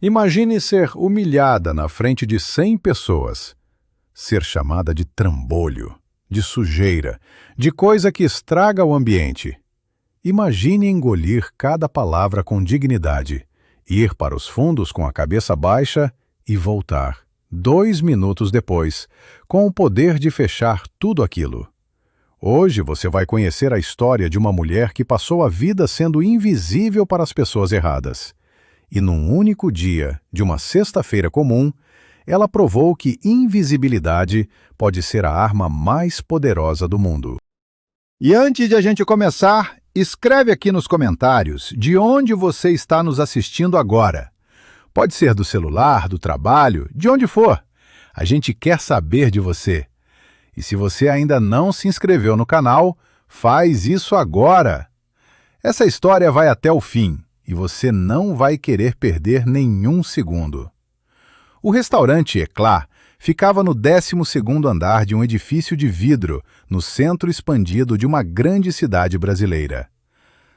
Imagine ser humilhada na frente de 100 pessoas. Ser chamada de trambolho, de sujeira, de coisa que estraga o ambiente. Imagine engolir cada palavra com dignidade, ir para os fundos com a cabeça baixa e voltar, 2 minutos depois, com o poder de fechar tudo aquilo. Hoje você vai conhecer a história de uma mulher que passou a vida sendo invisível para as pessoas erradas. E num único dia, de uma sexta-feira comum, ela provou que invisibilidade pode ser a arma mais poderosa do mundo. E antes de a gente começar, escreve aqui nos comentários de onde você está nos assistindo agora. Pode ser do celular, do trabalho, de onde for. A gente quer saber de você. E se você ainda não se inscreveu no canal, faz isso agora. Essa história vai até o fim e você não vai querer perder nenhum segundo. O restaurante Eclat ficava no 12º andar de um edifício de vidro no centro expandido de uma grande cidade brasileira.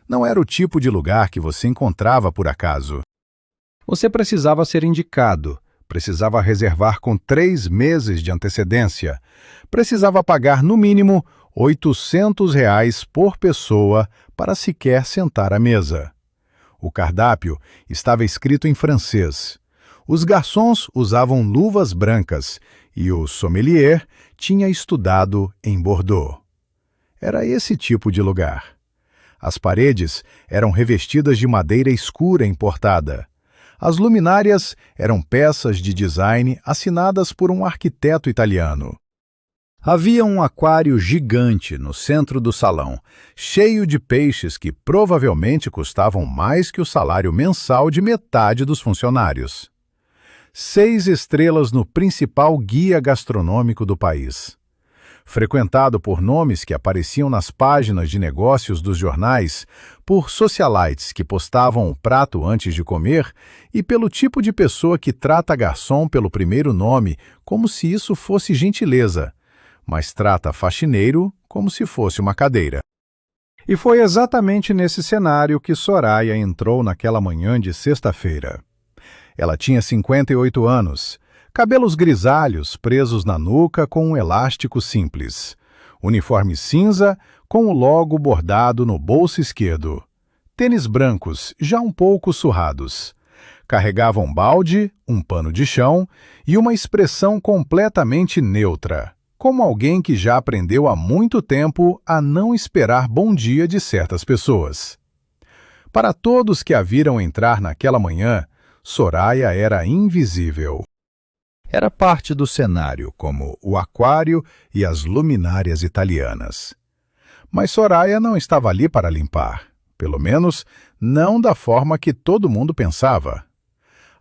Não era o tipo de lugar que você encontrava por acaso. Você precisava ser indicado, precisava reservar com 3 meses de antecedência, precisava pagar no mínimo R$ 800 por pessoa para sequer sentar à mesa. O cardápio estava escrito em francês. Os garçons usavam luvas brancas e o sommelier tinha estudado em Bordeaux. Era esse tipo de lugar. As paredes eram revestidas de madeira escura importada. As luminárias eram peças de design assinadas por um arquiteto italiano. Havia um aquário gigante no centro do salão, cheio de peixes que provavelmente custavam mais que o salário mensal de metade dos funcionários. 6 estrelas no principal guia gastronômico do país. Frequentado por nomes que apareciam nas páginas de negócios dos jornais, por socialites que postavam o prato antes de comer e pelo tipo de pessoa que trata garçom pelo primeiro nome como se isso fosse gentileza, mas trata faxineiro como se fosse uma cadeira. E foi exatamente nesse cenário que Soraya entrou naquela manhã de sexta-feira. Ela tinha 58 anos, cabelos grisalhos presos na nuca com um elástico simples, uniforme cinza com o logo bordado no bolso esquerdo, tênis brancos já um pouco surrados. Carregava um balde, um pano de chão e uma expressão completamente neutra, como alguém que já aprendeu há muito tempo a não esperar bom dia de certas pessoas. Para todos que a viram entrar naquela manhã, Soraya era invisível. Era parte do cenário, como o aquário e as luminárias italianas. Mas Soraya não estava ali para limpar, pelo menos não da forma que todo mundo pensava.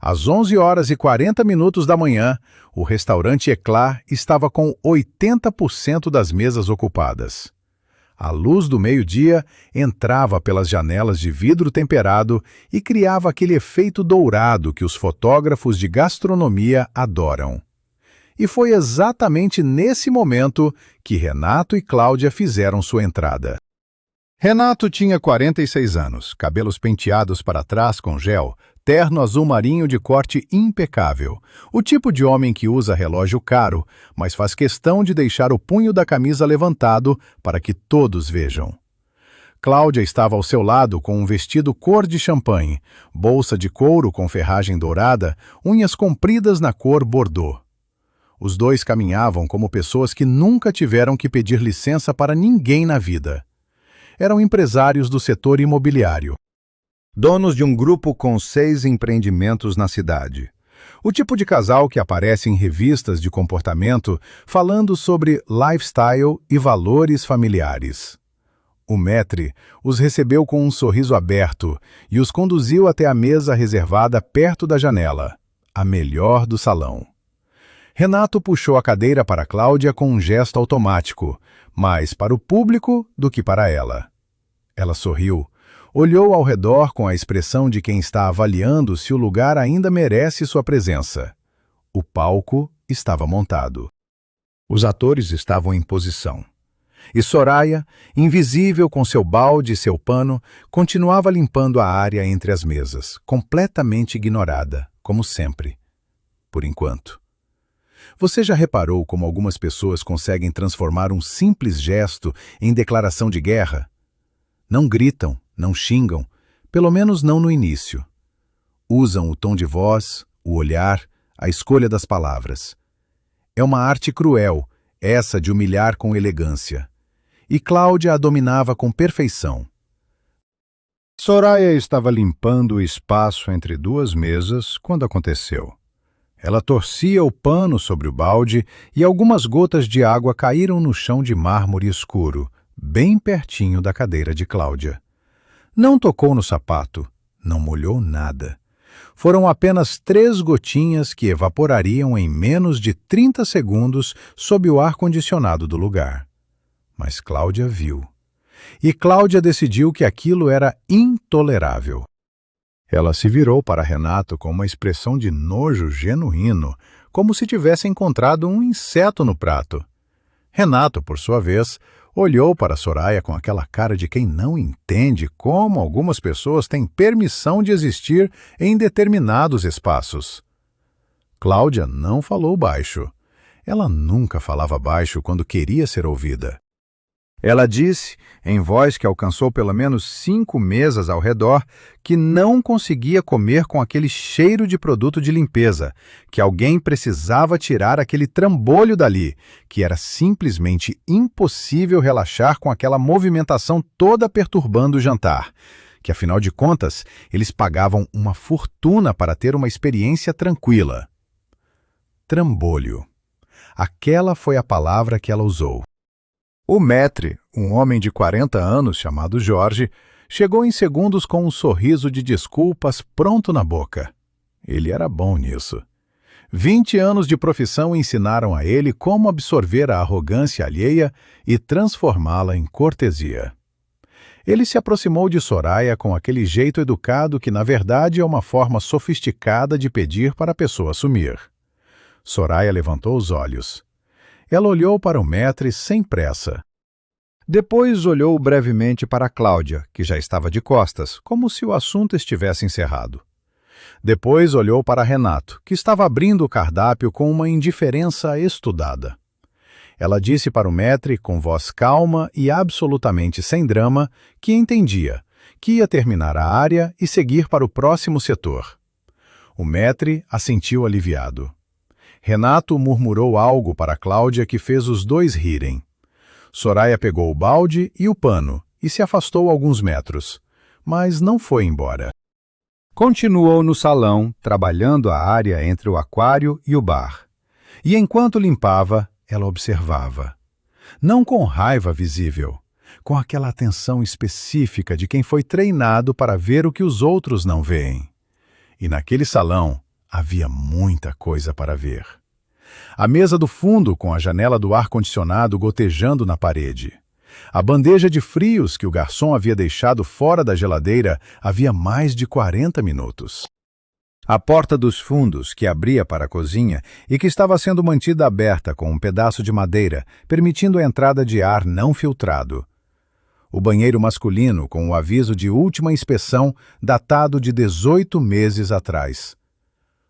Às 11h40 da manhã, o restaurante Eclat estava com 80% das mesas ocupadas. A luz do meio-dia entrava pelas janelas de vidro temperado e criava aquele efeito dourado que os fotógrafos de gastronomia adoram. E foi exatamente nesse momento que Renato e Cláudia fizeram sua entrada. Renato tinha 46 anos, cabelos penteados para trás com gel, terno azul marinho de corte impecável, o tipo de homem que usa relógio caro, mas faz questão de deixar o punho da camisa levantado para que todos vejam. Cláudia estava ao seu lado com um vestido cor de champanhe, bolsa de couro com ferragem dourada, unhas compridas na cor Bordeaux. Os dois caminhavam como pessoas que nunca tiveram que pedir licença para ninguém na vida. Eram empresários do setor imobiliário, donos de um grupo com 6 empreendimentos na cidade. O tipo de casal que aparece em revistas de comportamento falando sobre lifestyle e valores familiares. O maître os recebeu com um sorriso aberto e os conduziu até a mesa reservada perto da janela, a melhor do salão. Renato puxou a cadeira para Cláudia com um gesto automático, mais para o público do que para ela. Ela sorriu, olhou ao redor com a expressão de quem está avaliando se o lugar ainda merece sua presença. O palco estava montado. Os atores estavam em posição. E Soraya, invisível com seu balde e seu pano, continuava limpando a área entre as mesas, completamente ignorada, como sempre, por enquanto. Você já reparou como algumas pessoas conseguem transformar um simples gesto em declaração de guerra? Não gritam, não xingam, pelo menos não no início. Usam o tom de voz, o olhar, a escolha das palavras. É uma arte cruel, essa de humilhar com elegância. E Cláudia a dominava com perfeição. Soraya estava limpando o espaço entre duas mesas quando aconteceu. Ela torcia o pano sobre o balde e algumas gotas de água caíram no chão de mármore escuro, bem pertinho da cadeira de Cláudia. Não tocou no sapato, não molhou nada. Foram apenas 3 gotinhas que evaporariam em menos de 30 segundos sob o ar-condicionado do lugar. Mas Cláudia viu. E Cláudia decidiu que aquilo era intolerável. Ela se virou para Renato com uma expressão de nojo genuíno, como se tivesse encontrado um inseto no prato. Renato, por sua vez, olhou para Soraya com aquela cara de quem não entende como algumas pessoas têm permissão de existir em determinados espaços. Cláudia não falou baixo. Ela nunca falava baixo quando queria ser ouvida. Ela disse, em voz que alcançou pelo menos 5 mesas ao redor, que não conseguia comer com aquele cheiro de produto de limpeza, que alguém precisava tirar aquele trambolho dali, que era simplesmente impossível relaxar com aquela movimentação toda perturbando o jantar, que afinal de contas eles pagavam uma fortuna para ter uma experiência tranquila. Trambolho. Aquela foi a palavra que ela usou. O maître, um homem de 40 anos chamado Jorge, chegou em segundos com um sorriso de desculpas pronto na boca. Ele era bom nisso. 20 anos de profissão ensinaram a ele como absorver a arrogância alheia e transformá-la em cortesia. Ele se aproximou de Soraya com aquele jeito educado que, na verdade, é uma forma sofisticada de pedir para a pessoa sumir. Soraya levantou os olhos. Ela olhou para o maître sem pressa. Depois olhou brevemente para Cláudia, que já estava de costas, como se o assunto estivesse encerrado. Depois olhou para Renato, que estava abrindo o cardápio com uma indiferença estudada. Ela disse para o maître, com voz calma e absolutamente sem drama, que entendia, que ia terminar a área e seguir para o próximo setor. O maître assentiu aliviado. Renato murmurou algo para Cláudia que fez os dois rirem. Soraya pegou o balde e o pano e se afastou alguns metros, mas não foi embora. Continuou no salão, trabalhando a área entre o aquário e o bar. E enquanto limpava, ela observava. Não com raiva visível, com aquela atenção específica de quem foi treinado para ver o que os outros não veem. E naquele salão, havia muita coisa para ver. A mesa do fundo com a janela do ar-condicionado gotejando na parede. A bandeja de frios que o garçom havia deixado fora da geladeira havia mais de 40 minutos. A porta dos fundos, que abria para a cozinha e que estava sendo mantida aberta com um pedaço de madeira, permitindo a entrada de ar não filtrado. O banheiro masculino com o aviso de última inspeção datado de 18 meses atrás.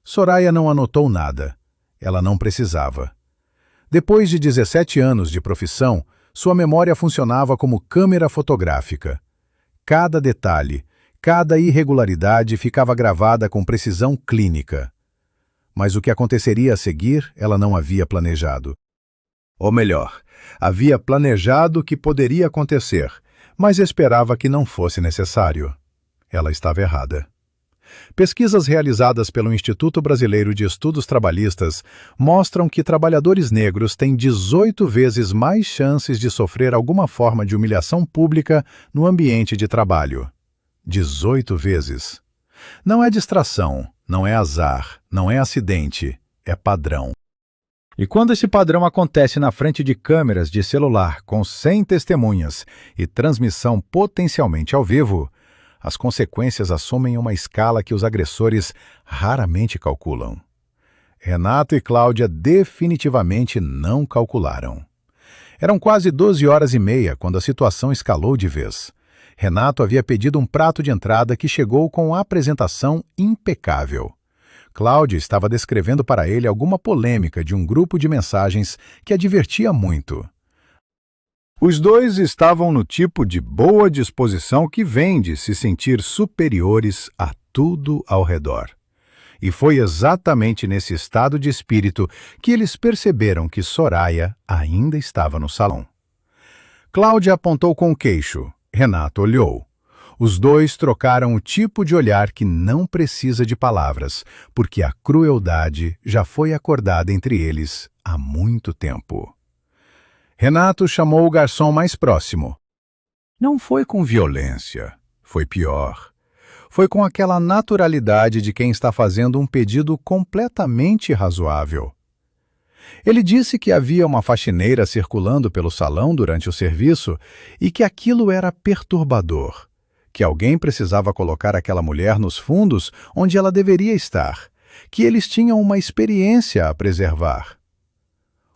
Soraya não anotou nada. Ela não precisava. Depois de 17 anos de profissão, sua memória funcionava como câmera fotográfica. Cada detalhe, cada irregularidade ficava gravada com precisão clínica. Mas o que aconteceria a seguir, ela não havia planejado. Ou melhor, havia planejado que poderia acontecer, mas esperava que não fosse necessário. Ela estava errada. Pesquisas realizadas pelo Instituto Brasileiro de Estudos Trabalhistas mostram que trabalhadores negros têm 18 vezes mais chances de sofrer alguma forma de humilhação pública no ambiente de trabalho. 18 vezes. Não é distração, não é azar, não é acidente, é padrão. E quando esse padrão acontece na frente de câmeras de celular com 100 testemunhas e transmissão potencialmente ao vivo, as consequências assumem uma escala que os agressores raramente calculam. Renato e Cláudia definitivamente não calcularam. Eram quase 12h30 quando a situação escalou de vez. Renato havia pedido um prato de entrada que chegou com a apresentação impecável. Cláudia estava descrevendo para ele alguma polêmica de um grupo de mensagens que a divertia muito. Os dois estavam no tipo de boa disposição que vem de se sentir superiores a tudo ao redor. E foi exatamente nesse estado de espírito que eles perceberam que Soraya ainda estava no salão. Cláudia apontou com o queixo. Renato olhou. Os dois trocaram o tipo de olhar que não precisa de palavras, porque a crueldade já foi acordada entre eles há muito tempo. Renato chamou o garçom mais próximo. Não foi com violência, foi pior. Foi com aquela naturalidade de quem está fazendo um pedido completamente razoável. Ele disse que havia uma faxineira circulando pelo salão durante o serviço e que aquilo era perturbador, que alguém precisava colocar aquela mulher nos fundos onde ela deveria estar, que eles tinham uma experiência a preservar.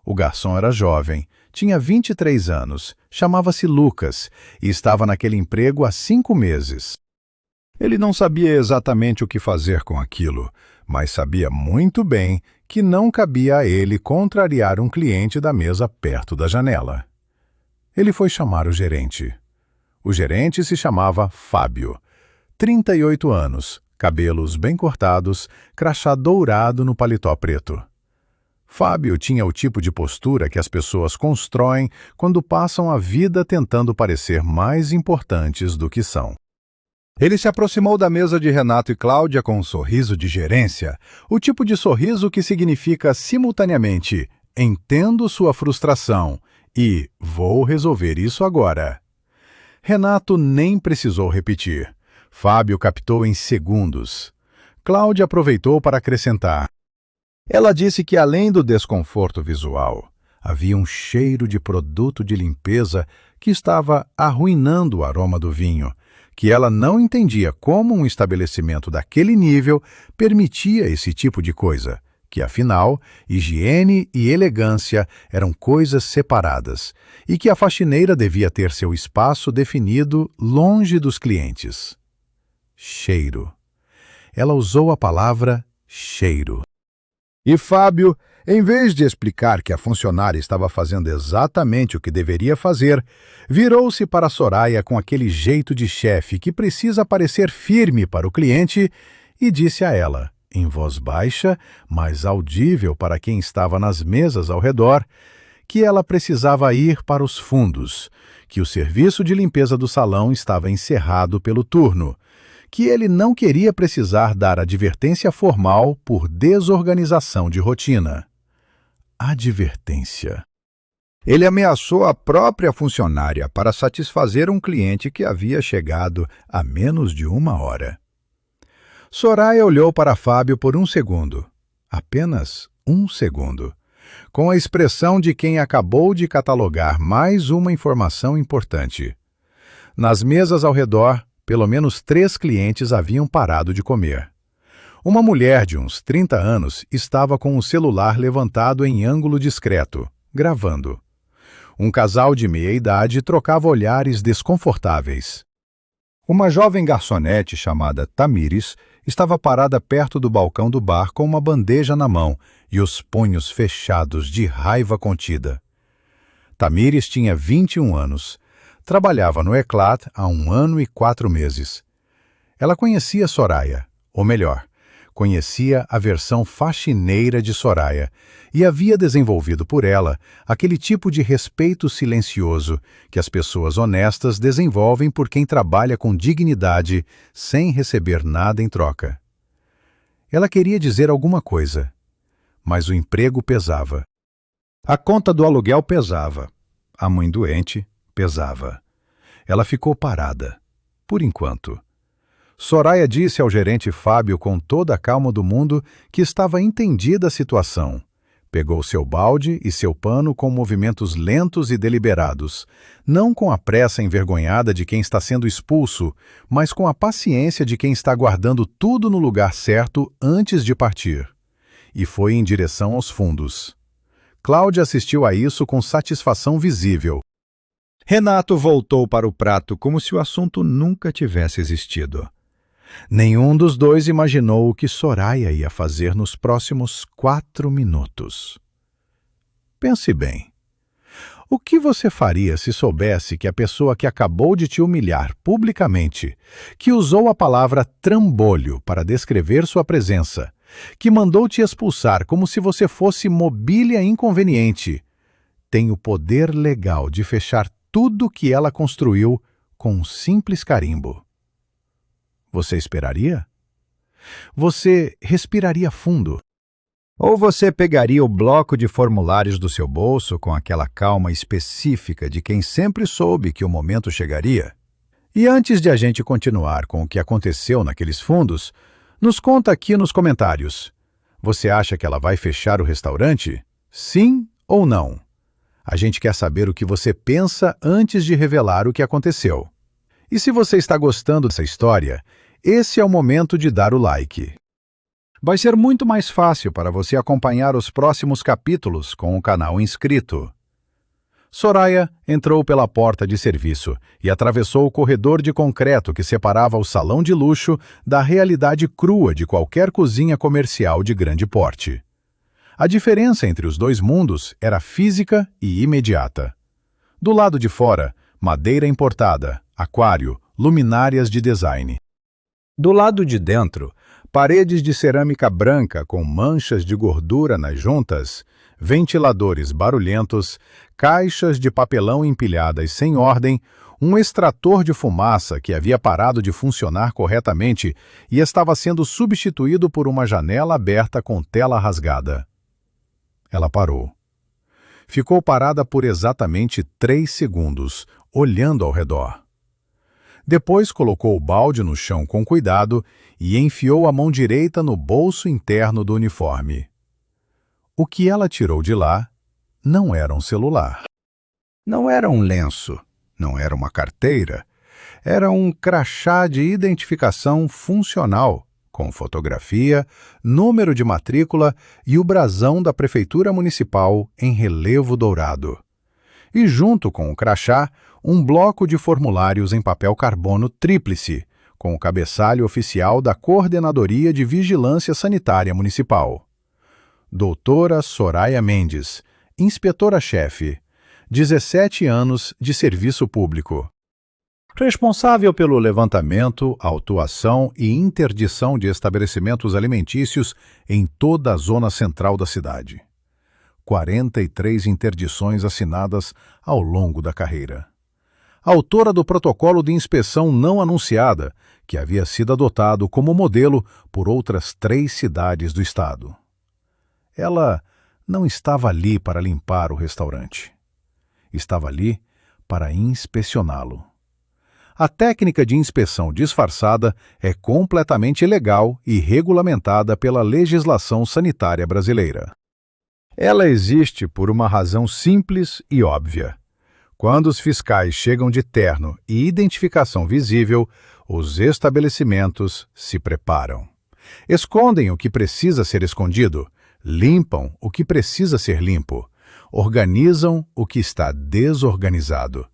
O garçom era jovem, tinha 23 anos, chamava-se Lucas e estava naquele emprego há 5 meses. Ele não sabia exatamente o que fazer com aquilo, mas sabia muito bem que não cabia a ele contrariar um cliente da mesa perto da janela. Ele foi chamar o gerente. O gerente se chamava Fábio, 38 anos, cabelos bem cortados, crachá dourado no paletó preto. Fábio tinha o tipo de postura que as pessoas constroem quando passam a vida tentando parecer mais importantes do que são. Ele se aproximou da mesa de Renato e Cláudia com um sorriso de gerência, o tipo de sorriso que significa simultaneamente entendo sua frustração e vou resolver isso agora. Renato nem precisou repetir. Fábio captou em segundos. Cláudia aproveitou para acrescentar. Ela disse que, além do desconforto visual, havia um cheiro de produto de limpeza que estava arruinando o aroma do vinho, que ela não entendia como um estabelecimento daquele nível permitia esse tipo de coisa, que, afinal, higiene e elegância eram coisas separadas, e que a faxineira devia ter seu espaço definido longe dos clientes. Cheiro. Ela usou a palavra cheiro. E Fábio, em vez de explicar que a funcionária estava fazendo exatamente o que deveria fazer, virou-se para Soraya com aquele jeito de chefe que precisa parecer firme para o cliente e disse a ela, em voz baixa, mas audível para quem estava nas mesas ao redor, que ela precisava ir para os fundos, que o serviço de limpeza do salão estava encerrado pelo turno, que ele não queria precisar dar advertência formal por desorganização de rotina. Advertência. Ele ameaçou a própria funcionária para satisfazer um cliente que havia chegado há menos de 1 hora. Soraya olhou para Fábio por 1 segundo, apenas 1 segundo, com a expressão de quem acabou de catalogar mais uma informação importante. Nas mesas ao redor, pelo menos 3 clientes haviam parado de comer. Uma mulher de uns 30 anos estava com o celular levantado em ângulo discreto, gravando. Um casal de meia-idade trocava olhares desconfortáveis. Uma jovem garçonete chamada Tamires estava parada perto do balcão do bar com uma bandeja na mão e os punhos fechados de raiva contida. Tamires tinha 21 anos. Trabalhava no Eclat há 1 ano e 4 meses. Ela conhecia Soraya, ou melhor, conhecia a versão faxineira de Soraya e havia desenvolvido por ela aquele tipo de respeito silencioso que as pessoas honestas desenvolvem por quem trabalha com dignidade sem receber nada em troca. Ela queria dizer alguma coisa, mas o emprego pesava. A conta do aluguel pesava. A mãe doente pesava. Ela ficou parada, por enquanto. Soraya disse ao gerente Fábio com toda a calma do mundo que estava entendida a situação. Pegou seu balde e seu pano com movimentos lentos e deliberados, não com a pressa envergonhada de quem está sendo expulso, mas com a paciência de quem está guardando tudo no lugar certo antes de partir. E foi em direção aos fundos. Cláudia assistiu a isso com satisfação visível. Renato voltou para o prato como se o assunto nunca tivesse existido. Nenhum dos dois imaginou o que Soraya ia fazer nos próximos 4 minutos. Pense bem. O que você faria se soubesse que a pessoa que acabou de te humilhar publicamente, que usou a palavra trambolho para descrever sua presença, que mandou te expulsar como se você fosse mobília inconveniente, tem o poder legal de fechar tudo que ela construiu com um simples carimbo? Você esperaria? Você respiraria fundo? Ou você pegaria o bloco de formulários do seu bolso com aquela calma específica de quem sempre soube que o momento chegaria? E antes de a gente continuar com o que aconteceu naqueles fundos, nos conta aqui nos comentários. Você acha que ela vai fechar o restaurante? Sim ou não? A gente quer saber o que você pensa antes de revelar o que aconteceu. E se você está gostando dessa história, esse é o momento de dar o like. Vai ser muito mais fácil para você acompanhar os próximos capítulos com o canal inscrito. Soraya entrou pela porta de serviço e atravessou o corredor de concreto que separava o salão de luxo da realidade crua de qualquer cozinha comercial de grande porte. A diferença entre os dois mundos era física e imediata. Do lado de fora, madeira importada, aquário, luminárias de design. Do lado de dentro, paredes de cerâmica branca com manchas de gordura nas juntas, ventiladores barulhentos, caixas de papelão empilhadas sem ordem, um extrator de fumaça que havia parado de funcionar corretamente e estava sendo substituído por uma janela aberta com tela rasgada. Ela parou. Ficou parada por exatamente 3 segundos, olhando ao redor. Depois colocou o balde no chão com cuidado e enfiou a mão direita no bolso interno do uniforme. O que ela tirou de lá não era um celular. Não era um lenço, não era uma carteira. Era um crachá de identificação funcional, com fotografia, número de matrícula e o brasão da Prefeitura Municipal em relevo dourado. E junto com o crachá, um bloco de formulários em papel carbono tríplice, com o cabeçalho oficial da Coordenadoria de Vigilância Sanitária Municipal. Doutora Soraya Mendes, inspetora-chefe, 17 anos de serviço público. Responsável pelo levantamento, autuação e interdição de estabelecimentos alimentícios em toda a zona central da cidade. 43 interdições assinadas ao longo da carreira. Autora do protocolo de inspeção não anunciada, que havia sido adotado como modelo por outras 3 cidades do estado. Ela não estava ali para limpar o restaurante. Estava ali para inspecioná-lo. A técnica de inspeção disfarçada é completamente legal e regulamentada pela legislação sanitária brasileira. Ela existe por uma razão simples e óbvia. Quando os fiscais chegam de terno e identificação visível, os estabelecimentos se preparam. Escondem o que precisa ser escondido, limpam o que precisa ser limpo, organizam o que está desorganizado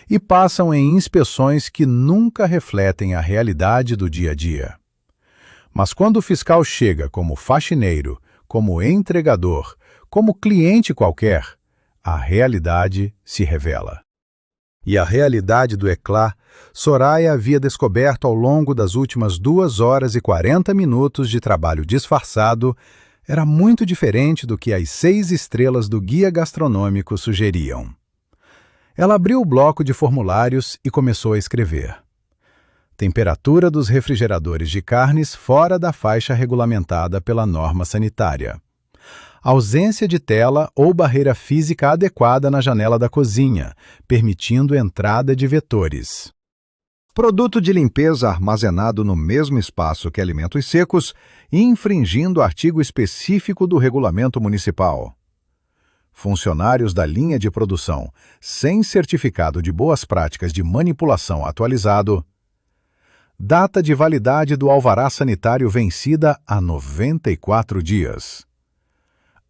e passam em inspeções que nunca refletem a realidade do dia a dia. Mas quando o fiscal chega como faxineiro, como entregador, como cliente qualquer, a realidade se revela. E a realidade do Eclat, Soraya havia descoberto ao longo das últimas 2 horas e 40 minutos de trabalho disfarçado, era muito diferente do que as 6 estrelas do guia gastronômico sugeriam. Ela abriu o bloco de formulários e começou a escrever. Temperatura dos refrigeradores de carnes fora da faixa regulamentada pela norma sanitária. Ausência de tela ou barreira física adequada na janela da cozinha, permitindo entrada de vetores. Produto de limpeza armazenado no mesmo espaço que alimentos secos, infringindo artigo específico do regulamento municipal. Funcionários da linha de produção, sem certificado de boas práticas de manipulação atualizado. Data de validade do alvará sanitário vencida há 94 dias.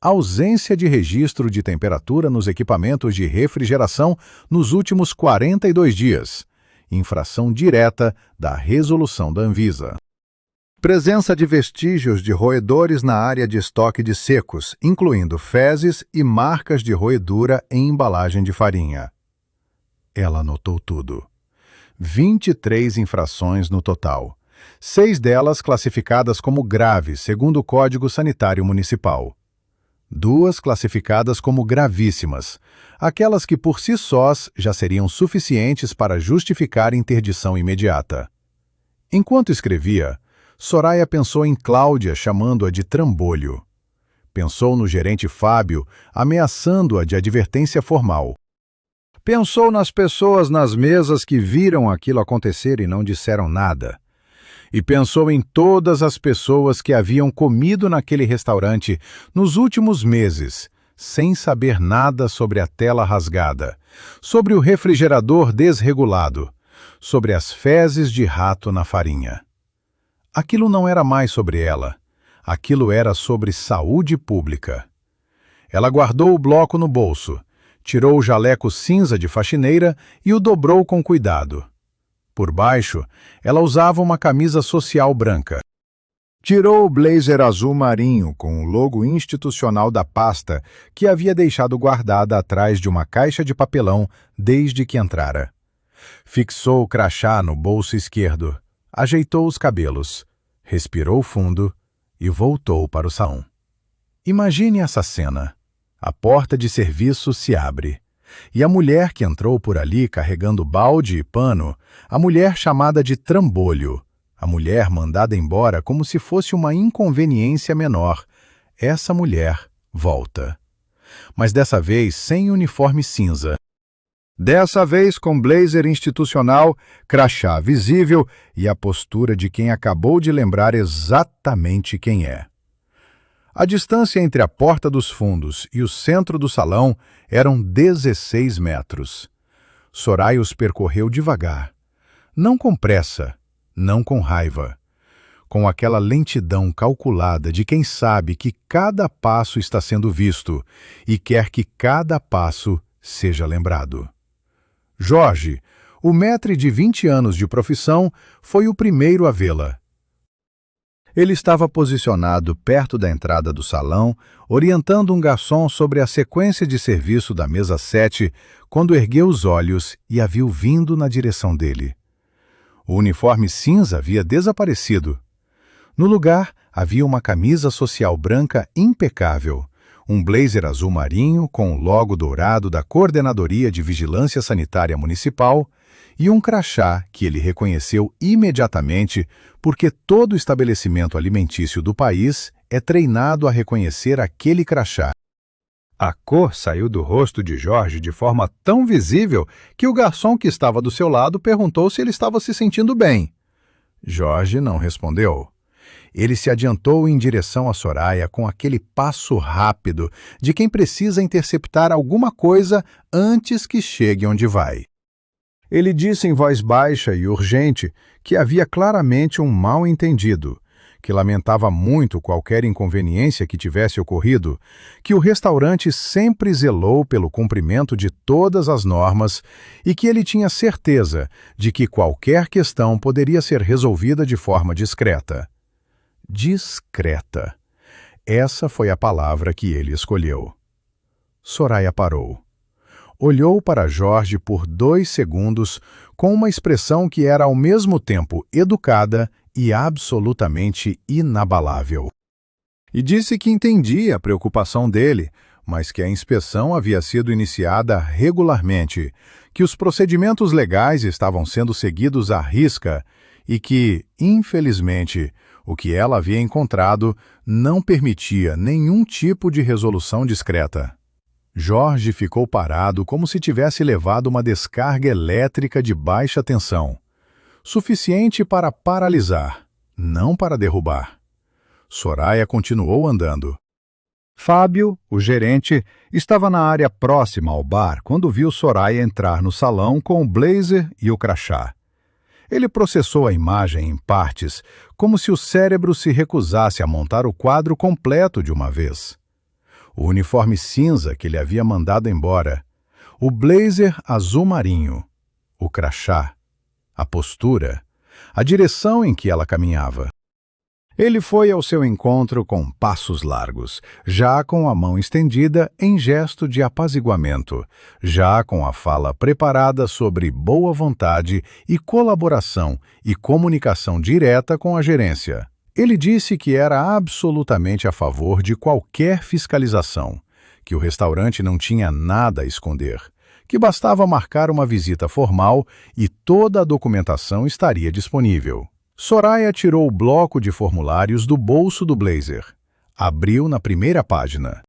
Ausência de registro de temperatura nos equipamentos de refrigeração nos últimos 42 dias. Infração direta da resolução da Anvisa. Presença de vestígios de roedores na área de estoque de secos, incluindo fezes e marcas de roedura em embalagem de farinha. Ela anotou tudo. 23 infrações no total. 6 delas classificadas como graves, segundo o Código Sanitário Municipal. 2 classificadas como gravíssimas, aquelas que por si sós já seriam suficientes para justificar interdição imediata. Enquanto escrevia, Soraya pensou em Cláudia chamando-a de trambolho. Pensou no gerente Fábio ameaçando-a de advertência formal. Pensou nas pessoas nas mesas que viram aquilo acontecer e não disseram nada. E pensou em todas as pessoas que haviam comido naquele restaurante nos últimos meses, sem saber nada sobre a tela rasgada, sobre o refrigerador desregulado, sobre as fezes de rato na farinha. Aquilo não era mais sobre ela. Aquilo era sobre saúde pública. Ela guardou o bloco no bolso, tirou o jaleco cinza de faxineira e o dobrou com cuidado. Por baixo, ela usava uma camisa social branca. Tirou o blazer azul marinho com o logo institucional da pasta que havia deixado guardada atrás de uma caixa de papelão desde que entrara. Fixou o crachá no bolso esquerdo, ajeitou os cabelos, respirou fundo e voltou para o salão. Imagine essa cena. A porta de serviço se abre. E a mulher que entrou por ali carregando balde e pano, a mulher chamada de trambolho, a mulher mandada embora como se fosse uma inconveniência menor, essa mulher volta. Mas dessa vez sem uniforme cinza. Dessa vez com blazer institucional, crachá visível e a postura de quem acabou de lembrar exatamente quem é. A distância entre a porta dos fundos e o centro do salão eram 16 metros. Soraya os percorreu devagar, não com pressa, não com raiva, com aquela lentidão calculada de quem sabe que cada passo está sendo visto e quer que cada passo seja lembrado. Jorge, o maître de 20 anos de profissão, foi o primeiro a vê-la. Ele estava posicionado perto da entrada do salão, orientando um garçom sobre a sequência de serviço da mesa 7, quando ergueu os olhos e a viu vindo na direção dele. O uniforme cinza havia desaparecido. No lugar, havia uma camisa social branca impecável, um blazer azul marinho com o logo dourado da Coordenadoria de Vigilância Sanitária Municipal e um crachá que ele reconheceu imediatamente porque todo estabelecimento alimentício do país é treinado a reconhecer aquele crachá. A cor saiu do rosto de Jorge de forma tão visível que o garçom que estava do seu lado perguntou se ele estava se sentindo bem. Jorge não respondeu. Ele se adiantou em direção a Soraya com aquele passo rápido de quem precisa interceptar alguma coisa antes que chegue onde vai. Ele disse em voz baixa e urgente que havia claramente um mal-entendido, que lamentava muito qualquer inconveniência que tivesse ocorrido, que o restaurante sempre zelou pelo cumprimento de todas as normas e que ele tinha certeza de que qualquer questão poderia ser resolvida de forma discreta. Discreta. Essa foi a palavra que ele escolheu. Soraya parou. Olhou para Jorge por 2 segundos com uma expressão que era ao mesmo tempo educada e absolutamente inabalável. E disse que entendia a preocupação dele, mas que a inspeção havia sido iniciada regularmente, que os procedimentos legais estavam sendo seguidos à risca e que, infelizmente, o que ela havia encontrado não permitia nenhum tipo de resolução discreta. Jorge ficou parado como se tivesse levado uma descarga elétrica de baixa tensão, suficiente para paralisar, não para derrubar. Soraya continuou andando. Fábio, o gerente, estava na área próxima ao bar quando viu Soraya entrar no salão com o blazer e o crachá. Ele processou a imagem em partes, como se o cérebro se recusasse a montar o quadro completo de uma vez. O uniforme cinza que ele havia mandado embora, o blazer azul marinho, o crachá, a postura, a direção em que ela caminhava. Ele foi ao seu encontro com passos largos, já com a mão estendida em gesto de apaziguamento, já com a fala preparada sobre boa vontade e colaboração e comunicação direta com a gerência. Ele disse que era absolutamente a favor de qualquer fiscalização, que o restaurante não tinha nada a esconder, que bastava marcar uma visita formal e toda a documentação estaria disponível. Soraya tirou o bloco de formulários do bolso do blazer. Abriu na primeira página.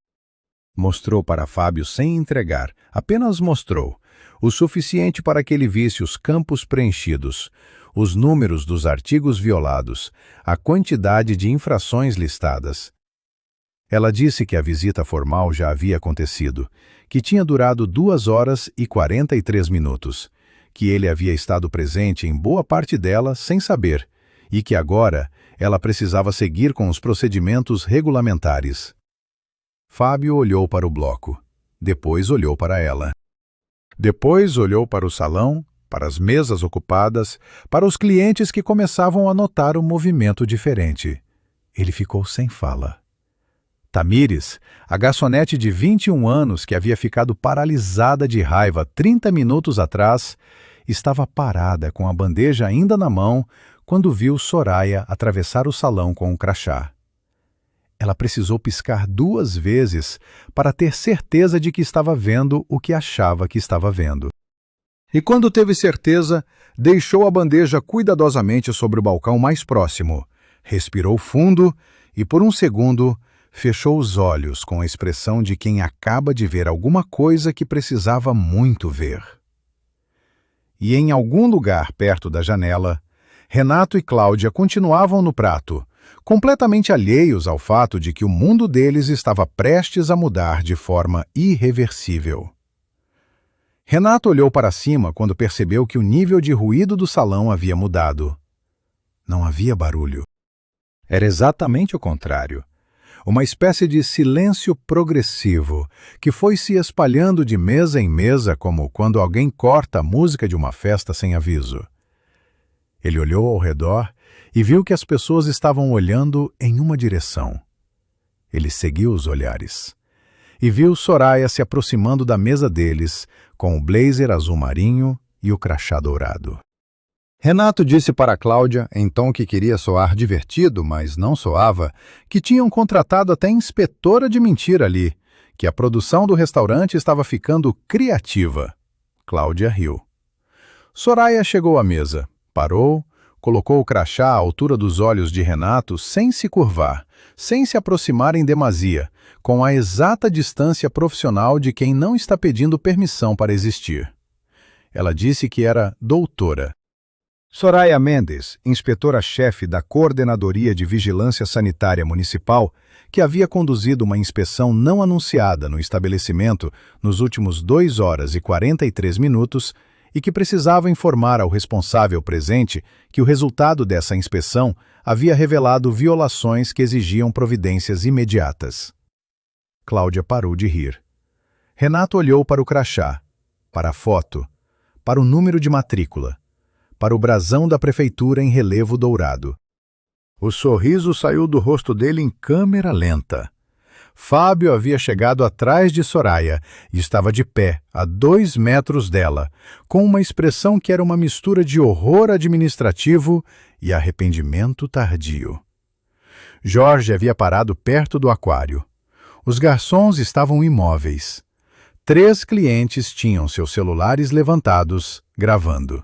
Mostrou para Fábio sem entregar, apenas mostrou, o suficiente para que ele visse os campos preenchidos, os números dos artigos violados, a quantidade de infrações listadas. Ela disse que a visita formal já havia acontecido, que tinha durado 2 horas e 43 minutos, que ele havia estado presente em boa parte dela sem saber, e que agora ela precisava seguir com os procedimentos regulamentares. Fábio olhou para o bloco, depois olhou para ela. Depois olhou para o salão, para as mesas ocupadas, para os clientes que começavam a notar um movimento diferente. Ele ficou sem fala. Tamires, a garçonete de 21 anos que havia ficado paralisada de raiva 30 minutos atrás, estava parada com a bandeja ainda na mão quando viu Soraya atravessar o salão com um crachá. Ela precisou piscar 2 vezes para ter certeza de que estava vendo o que achava que estava vendo. E quando teve certeza, deixou a bandeja cuidadosamente sobre o balcão mais próximo, respirou fundo e, por um segundo, fechou os olhos com a expressão de quem acaba de ver alguma coisa que precisava muito ver. E em algum lugar perto da janela, Renato e Cláudia continuavam no prato, completamente alheios ao fato de que o mundo deles estava prestes a mudar de forma irreversível. Renato olhou para cima quando percebeu que o nível de ruído do salão havia mudado. Não havia barulho. Era exatamente o contrário. Uma espécie de silêncio progressivo que foi se espalhando de mesa em mesa como quando alguém corta a música de uma festa sem aviso. Ele olhou ao redor e viu que as pessoas estavam olhando em uma direção. Ele seguiu os olhares e viu Soraya se aproximando da mesa deles com o blazer azul marinho e o crachá dourado. Renato disse para Cláudia, em tom que queria soar divertido, mas não soava, que tinham contratado até inspetora de mentira ali, que a produção do restaurante estava ficando criativa. Cláudia riu. Soraya chegou à mesa, parou, colocou o crachá à altura dos olhos de Renato sem se curvar, sem se aproximar em demasia, com a exata distância profissional de quem não está pedindo permissão para existir. Ela disse que era doutora. Soraya Mendes, inspetora-chefe da Coordenadoria de Vigilância Sanitária Municipal, que havia conduzido uma inspeção não anunciada no estabelecimento nos últimos 2 horas e 43 minutos e que precisava informar ao responsável presente que o resultado dessa inspeção havia revelado violações que exigiam providências imediatas. Cláudia parou de rir. Renato olhou para o crachá, para a foto, para o número de matrícula, para o brasão da prefeitura em relevo dourado. O sorriso saiu do rosto dele em câmera lenta. Fábio havia chegado atrás de Soraya e estava de pé, a 2 metros dela, com uma expressão que era uma mistura de horror administrativo e arrependimento tardio. Jorge havia parado perto do aquário. Os garçons estavam imóveis. 3 clientes tinham seus celulares levantados, gravando.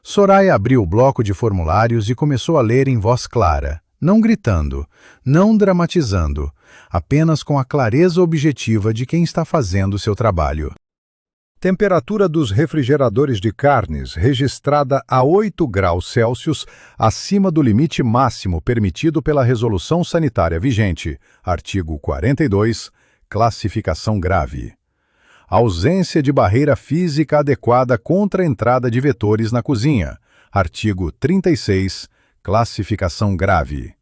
Soraya abriu o bloco de formulários e começou a ler em voz clara, não gritando, não dramatizando, apenas com a clareza objetiva de quem está fazendo seu trabalho. Temperatura dos refrigeradores de carnes registrada a 8 graus Celsius acima do limite máximo permitido pela Resolução Sanitária vigente, artigo 42, classificação grave. Ausência de barreira física adequada contra a entrada de vetores na cozinha, artigo 36, classificação grave.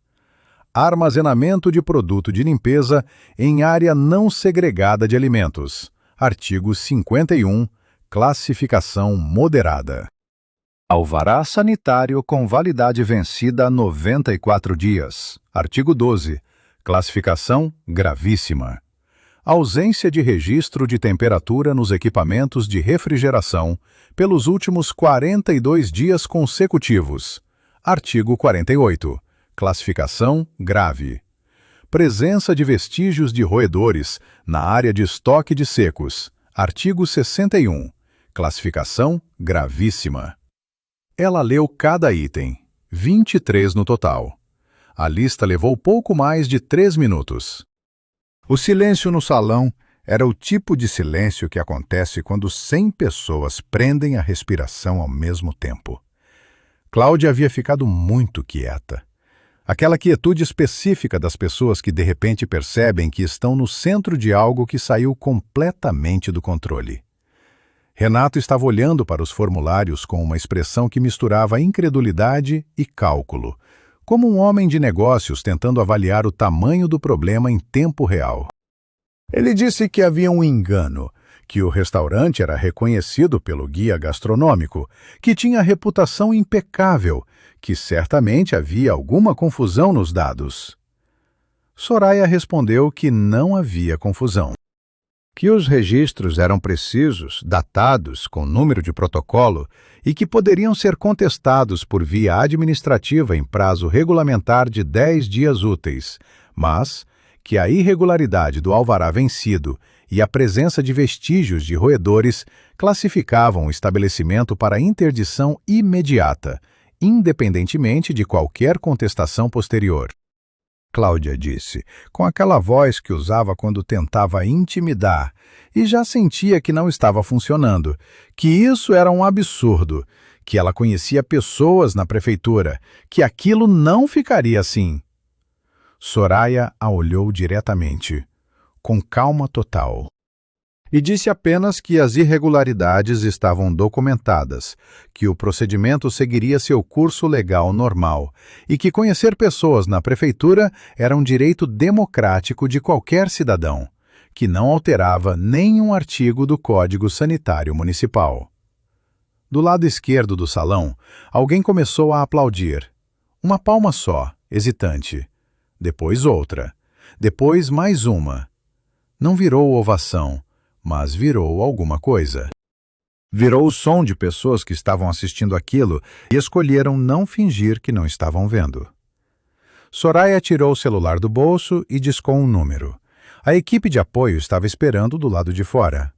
Armazenamento de produto de limpeza em área não segregada de alimentos, artigo 51, classificação moderada. Alvará sanitário com validade vencida a 94 dias. Artigo 12. Classificação gravíssima. Ausência de registro de temperatura nos equipamentos de refrigeração pelos últimos 42 dias consecutivos. Artigo 48. Classificação grave. Presença de vestígios de roedores na área de estoque de secos. Artigo 61. Classificação gravíssima. Ela leu cada item, 23 no total. A lista levou pouco mais de 3 minutos. O silêncio no salão era o tipo de silêncio que acontece quando 100 pessoas prendem a respiração ao mesmo tempo. Cláudia havia ficado muito quieta. Aquela quietude específica das pessoas que de repente percebem que estão no centro de algo que saiu completamente do controle. Renato estava olhando para os formulários com uma expressão que misturava incredulidade e cálculo, como um homem de negócios tentando avaliar o tamanho do problema em tempo real. Ele disse que havia um engano, que o restaurante era reconhecido pelo guia gastronômico, que tinha reputação impecável, que certamente havia alguma confusão nos dados. Soraya respondeu que não havia confusão, que os registros eram precisos, datados, com número de protocolo e que poderiam ser contestados por via administrativa em prazo regulamentar de 10 dias úteis, mas que a irregularidade do alvará vencido e a presença de vestígios de roedores classificavam o estabelecimento para interdição imediata, independentemente de qualquer contestação posterior. Cláudia disse, com aquela voz que usava quando tentava intimidar, e já sentia que não estava funcionando, que isso era um absurdo, que ela conhecia pessoas na prefeitura, que aquilo não ficaria assim. Soraya a olhou diretamente, com calma total, e disse apenas que as irregularidades estavam documentadas, que o procedimento seguiria seu curso legal normal e que conhecer pessoas na prefeitura era um direito democrático de qualquer cidadão, que não alterava nenhum artigo do Código Sanitário Municipal. Do lado esquerdo do salão, alguém começou a aplaudir. Uma palma só, hesitante. Depois outra. Depois mais uma. Não virou ovação, mas virou alguma coisa. Virou o som de pessoas que estavam assistindo aquilo e escolheram não fingir que não estavam vendo. Soraya tirou o celular do bolso e discou um número. A equipe de apoio estava esperando do lado de fora.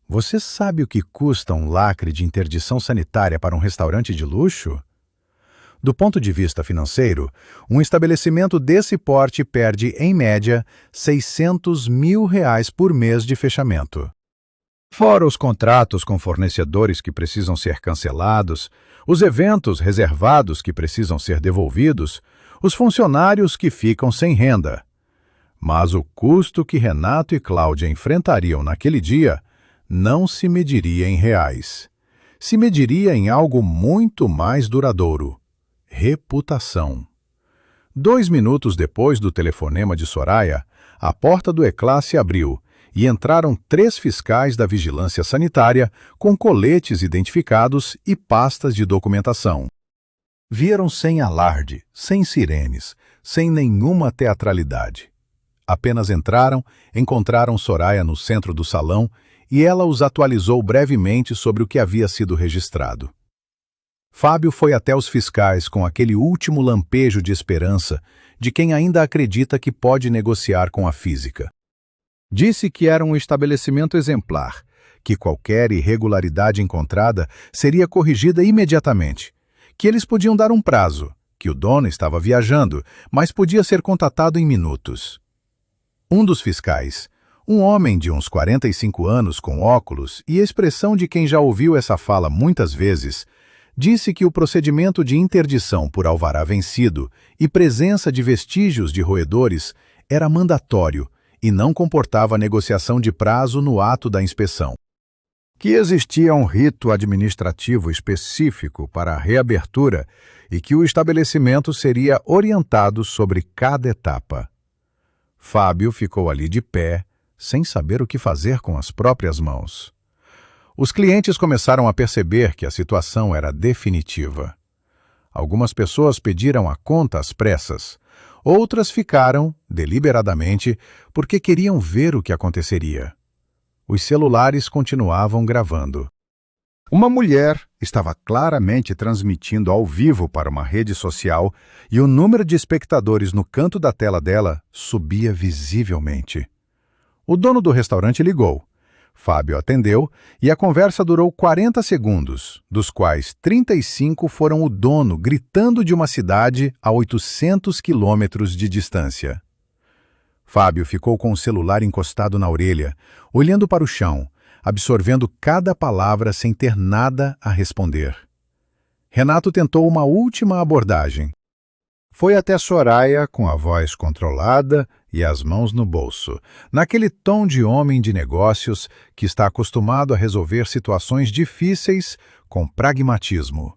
Você sabe o que custa um lacre de interdição sanitária para um restaurante de luxo? Do ponto de vista financeiro, um estabelecimento desse porte perde, em média, R$600 mil por mês de fechamento. Fora os contratos com fornecedores que precisam ser cancelados, os eventos reservados que precisam ser devolvidos, os funcionários que ficam sem renda. Mas o custo que Renato e Cláudia enfrentariam naquele dia não se mediria em reais. Se mediria em algo muito mais duradouro. Reputação. 2 minutos depois do telefonema de Soraya, a porta do Eclá se abriu e entraram 3 fiscais da Vigilância Sanitária com coletes identificados e pastas de documentação. Vieram sem alarde, sem sirenes, sem nenhuma teatralidade. Apenas entraram, encontraram Soraya no centro do salão e ela os atualizou brevemente sobre o que havia sido registrado. Fábio foi até os fiscais com aquele último lampejo de esperança de quem ainda acredita que pode negociar com a física. Disse que era um estabelecimento exemplar, que qualquer irregularidade encontrada seria corrigida imediatamente, que eles podiam dar um prazo, que o dono estava viajando, mas podia ser contatado em minutos. Um dos fiscais, um homem de uns 45 anos com óculos e expressão de quem já ouviu essa fala muitas vezes, disse que o procedimento de interdição por alvará vencido e presença de vestígios de roedores era mandatório e não comportava negociação de prazo no ato da inspeção. Que existia um rito administrativo específico para a reabertura e que o estabelecimento seria orientado sobre cada etapa. Fábio ficou ali de pé, sem saber o que fazer com as próprias mãos. Os clientes começaram a perceber que a situação era definitiva. Algumas pessoas pediram a conta às pressas. Outras ficaram, deliberadamente, porque queriam ver o que aconteceria. Os celulares continuavam gravando. Uma mulher estava claramente transmitindo ao vivo para uma rede social e o número de espectadores no canto da tela dela subia visivelmente. O dono do restaurante ligou. Fábio atendeu e a conversa durou 40 segundos, dos quais 35 foram o dono gritando de uma cidade a 800 quilômetros de distância. Fábio ficou com o celular encostado na orelha, olhando para o chão, absorvendo cada palavra sem ter nada a responder. Renato tentou uma última abordagem. Foi até Soraya com a voz controlada e as mãos no bolso, naquele tom de homem de negócios que está acostumado a resolver situações difíceis com pragmatismo.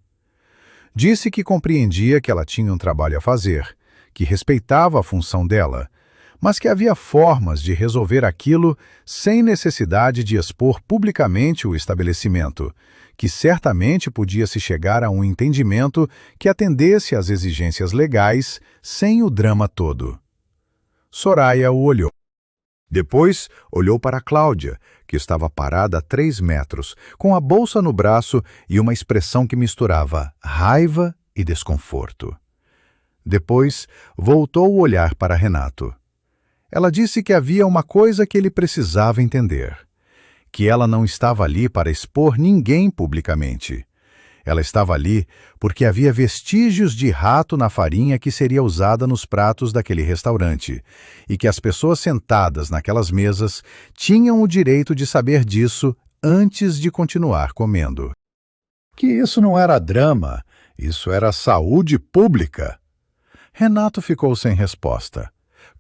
Disse que compreendia que ela tinha um trabalho a fazer, que respeitava a função dela, mas que havia formas de resolver aquilo sem necessidade de expor publicamente o estabelecimento, que certamente podia-se chegar a um entendimento que atendesse às exigências legais sem o drama todo. Soraya o olhou. Depois olhou para Cláudia, que estava parada a 3 metros, com a bolsa no braço e uma expressão que misturava raiva e desconforto. Depois voltou o olhar para Renato. Ela disse que havia uma coisa que ele precisava entender, que ela não estava ali para expor ninguém publicamente. Ela estava ali porque havia vestígios de rato na farinha que seria usada nos pratos daquele restaurante, e que as pessoas sentadas naquelas mesas tinham o direito de saber disso antes de continuar comendo. Que isso não era drama, isso era saúde pública. Renato ficou sem resposta.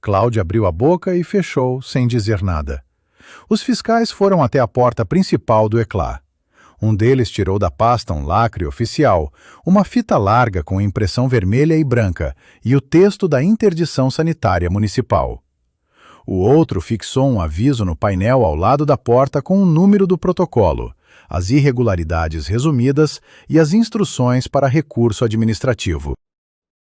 Cláudia abriu a boca e fechou, sem dizer nada. Os fiscais foram até a porta principal do Eclat. Um deles tirou da pasta um lacre oficial, uma fita larga com impressão vermelha e branca e o texto da interdição sanitária municipal. O outro fixou um aviso no painel ao lado da porta com o número do protocolo, as irregularidades resumidas e as instruções para recurso administrativo.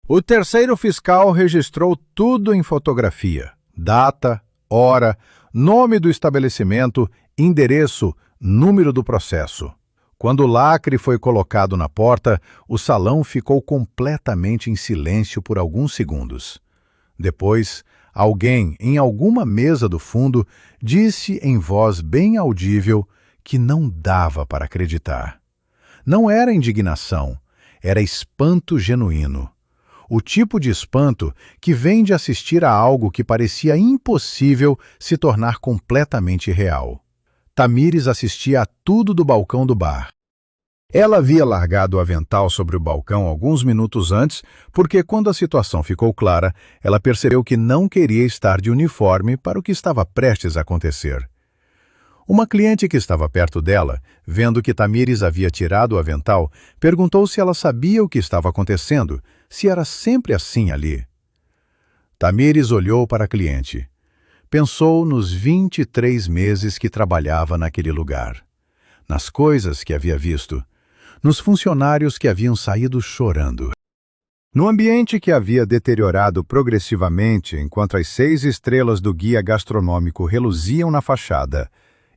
O terceiro fiscal registrou tudo em fotografia: data, hora, nome do estabelecimento, endereço, número do processo. Quando o lacre foi colocado na porta, o salão ficou completamente em silêncio por alguns segundos. Depois, alguém, em alguma mesa do fundo, disse em voz bem audível que não dava para acreditar. Não era indignação, era espanto genuíno. O tipo de espanto que vem de assistir a algo que parecia impossível se tornar completamente real. Tamires assistia a tudo do balcão do bar. Ela havia largado o avental sobre o balcão alguns minutos antes, porque quando a situação ficou clara, ela percebeu que não queria estar de uniforme para o que estava prestes a acontecer. Uma cliente que estava perto dela, vendo que Tamires havia tirado o avental, perguntou se ela sabia o que estava acontecendo, se era sempre assim ali. Tamires olhou para a cliente. Pensou nos 23 meses que trabalhava naquele lugar, nas coisas que havia visto, nos funcionários que haviam saído chorando. No ambiente que havia deteriorado progressivamente enquanto as 6 estrelas do guia gastronômico reluziam na fachada,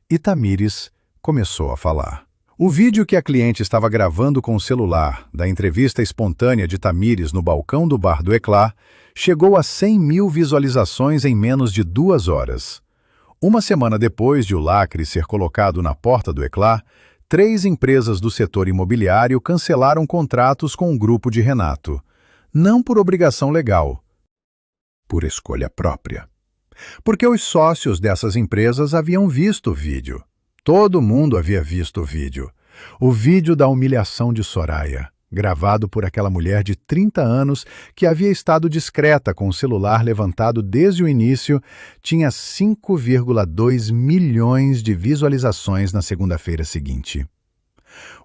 e Tamires começou a falar. O vídeo que a cliente estava gravando com o celular da entrevista espontânea de Tamires no balcão do bar do Eclat chegou a 100.000 visualizações em menos de 2 horas. Uma semana depois de o lacre ser colocado na porta do Eclat, 3 empresas do setor imobiliário cancelaram contratos com o grupo de Renato. Não por obrigação legal, por escolha própria. Porque os sócios dessas empresas haviam visto o vídeo. Todo mundo havia visto o vídeo. O vídeo da humilhação de Soraya, gravado por aquela mulher de 30 anos que havia estado discreta com o celular levantado desde o início, tinha 5,2 milhões de visualizações na segunda-feira seguinte.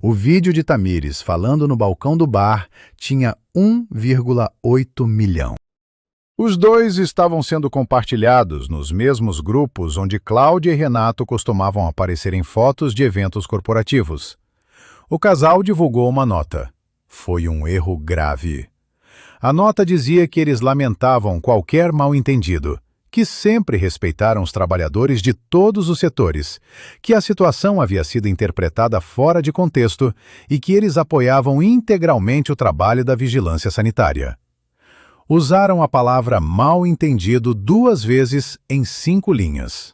O vídeo de Tamires falando no balcão do bar tinha 1,8 milhão. Os dois estavam sendo compartilhados nos mesmos grupos onde Cláudia e Renato costumavam aparecer em fotos de eventos corporativos. O casal divulgou uma nota. Foi um erro grave. A nota dizia que eles lamentavam qualquer mal-entendido, que sempre respeitaram os trabalhadores de todos os setores, que a situação havia sido interpretada fora de contexto e que eles apoiavam integralmente o trabalho da vigilância sanitária. Usaram a palavra mal-entendido 2 vezes em 5 linhas.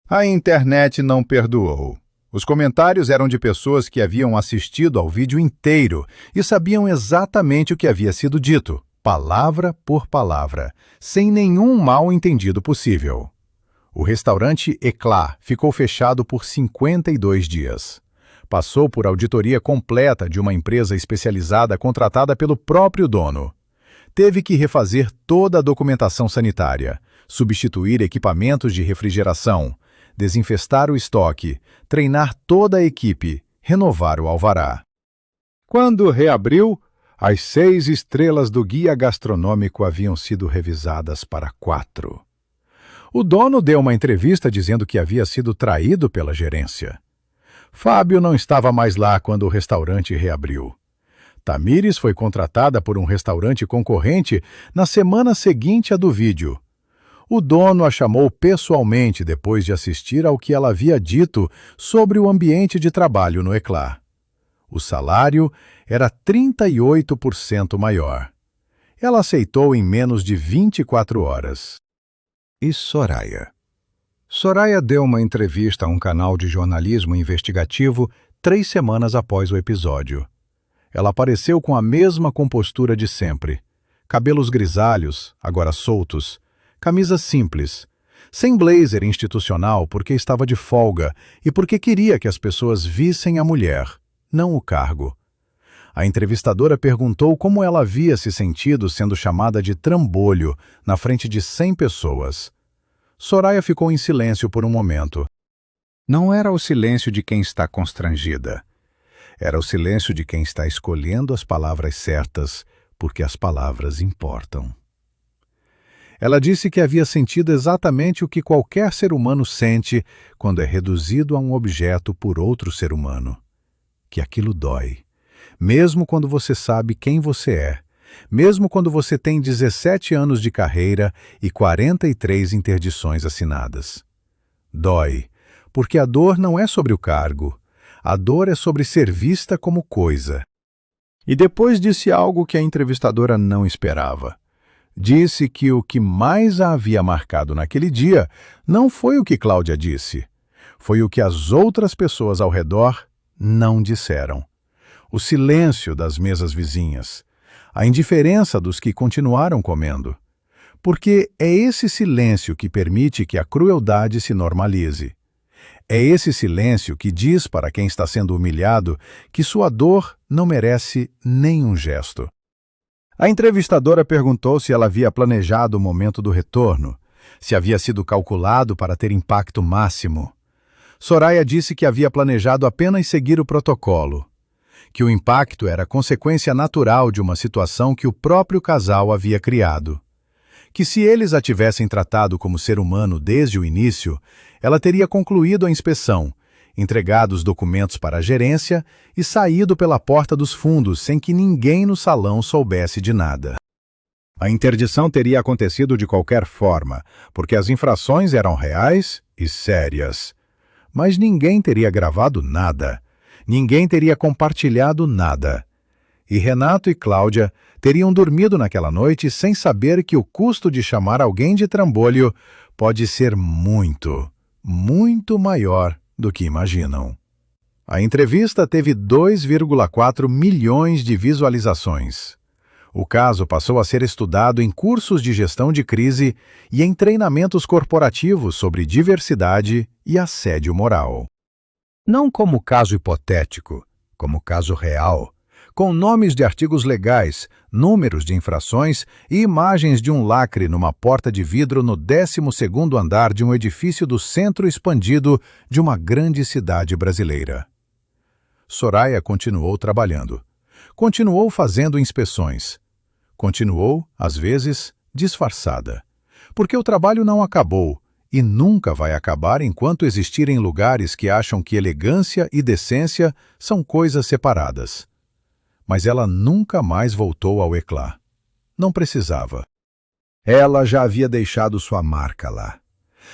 A internet não perdoou. Os comentários eram de pessoas que haviam assistido ao vídeo inteiro e sabiam exatamente o que havia sido dito, palavra por palavra, sem nenhum mal-entendido possível. O restaurante Eclat ficou fechado por 52 dias. Passou por auditoria completa de uma empresa especializada contratada pelo próprio dono. Teve que refazer toda a documentação sanitária, substituir equipamentos de refrigeração, desinfestar o estoque, treinar toda a equipe, renovar o alvará. Quando reabriu, as 6 estrelas do guia gastronômico haviam sido revisadas para 4. O dono deu uma entrevista dizendo que havia sido traído pela gerência. Fábio não estava mais lá quando o restaurante reabriu. Tamires foi contratada por um restaurante concorrente na semana seguinte à do vídeo. O dono a chamou pessoalmente depois de assistir ao que ela havia dito sobre o ambiente de trabalho no Eclat. O salário era 38% maior. Ela aceitou em menos de 24 horas. E Soraya? Soraya deu uma entrevista a um canal de jornalismo investigativo 3 semanas após o episódio. Ela apareceu com a mesma compostura de sempre. Cabelos grisalhos, agora soltos, camisa simples, sem blazer institucional porque estava de folga e porque queria que as pessoas vissem a mulher, não o cargo. A entrevistadora perguntou como ela havia se sentido sendo chamada de trambolho na frente de 100 pessoas. Soraya ficou em silêncio por um momento. Não era o silêncio de quem está constrangida. Era o silêncio de quem está escolhendo as palavras certas, porque as palavras importam. Ela disse que havia sentido exatamente o que qualquer ser humano sente quando é reduzido a um objeto por outro ser humano. Que aquilo dói. Mesmo quando você sabe quem você é. Mesmo quando você tem 17 anos de carreira e 43 interdições assinadas. Dói, porque a dor não é sobre o cargo. A dor é sobre ser vista como coisa. E depois disse algo que a entrevistadora não esperava. Disse que o que mais a havia marcado naquele dia não foi o que Cláudia disse. Foi o que as outras pessoas ao redor não disseram. O silêncio das mesas vizinhas. A indiferença dos que continuaram comendo. Porque é esse silêncio que permite que a crueldade se normalize. É esse silêncio que diz para quem está sendo humilhado que sua dor não merece nenhum gesto. A entrevistadora perguntou se ela havia planejado o momento do retorno, se havia sido calculado para ter impacto máximo. Soraya disse que havia planejado apenas seguir o protocolo, que o impacto era consequência natural de uma situação que o próprio casal havia criado, que se eles a tivessem tratado como ser humano desde o início, ela teria concluído a inspeção, entregado os documentos para a gerência e saído pela porta dos fundos sem que ninguém no salão soubesse de nada. A interdição teria acontecido de qualquer forma, porque as infrações eram reais e sérias. Mas ninguém teria gravado nada. Ninguém teria compartilhado nada. E Renato e Cláudia teriam dormido naquela noite sem saber que o custo de chamar alguém de trambolho pode ser muito, muito maior do que imaginam. A entrevista teve 2,4 milhões de visualizações. O caso passou a ser estudado em cursos de gestão de crise e em treinamentos corporativos sobre diversidade e assédio moral. Não como caso hipotético, como caso real, com nomes de artigos legais, números de infrações e imagens de um lacre numa porta de vidro no 12º andar de um edifício do centro expandido de uma grande cidade brasileira. Soraya continuou trabalhando. Continuou fazendo inspeções. Continuou, às vezes, disfarçada. Porque o trabalho não acabou e nunca vai acabar enquanto existirem lugares que acham que elegância e decência são coisas separadas. Mas ela nunca mais voltou ao Eclat. Não precisava. Ela já havia deixado sua marca lá.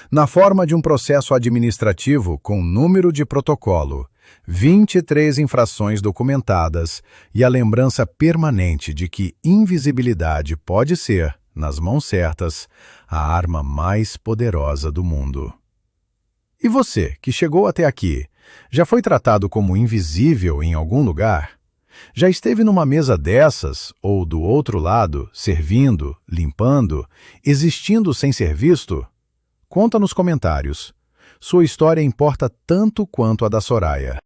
Na forma de um processo administrativo com número de protocolo, 23 infrações documentadas e a lembrança permanente de que invisibilidade pode ser, nas mãos certas, a arma mais poderosa do mundo. E você, que chegou até aqui, já foi tratado como invisível em algum lugar? Já esteve numa mesa dessas, ou do outro lado, servindo, limpando, existindo sem ser visto? Conta nos comentários. Sua história importa tanto quanto a da Soraya.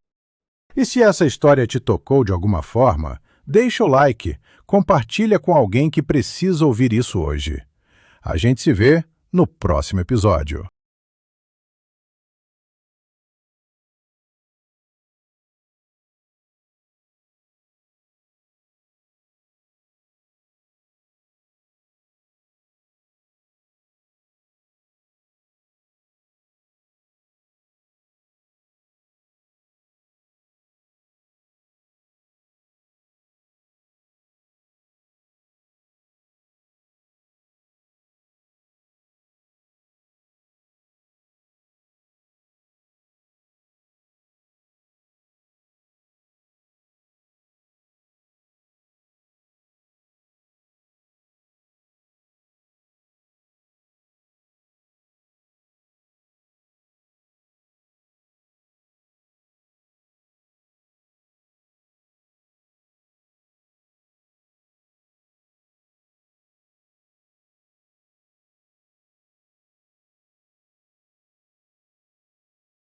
E se essa história te tocou de alguma forma, deixa o like, compartilha com alguém que precisa ouvir isso hoje. A gente se vê no próximo episódio.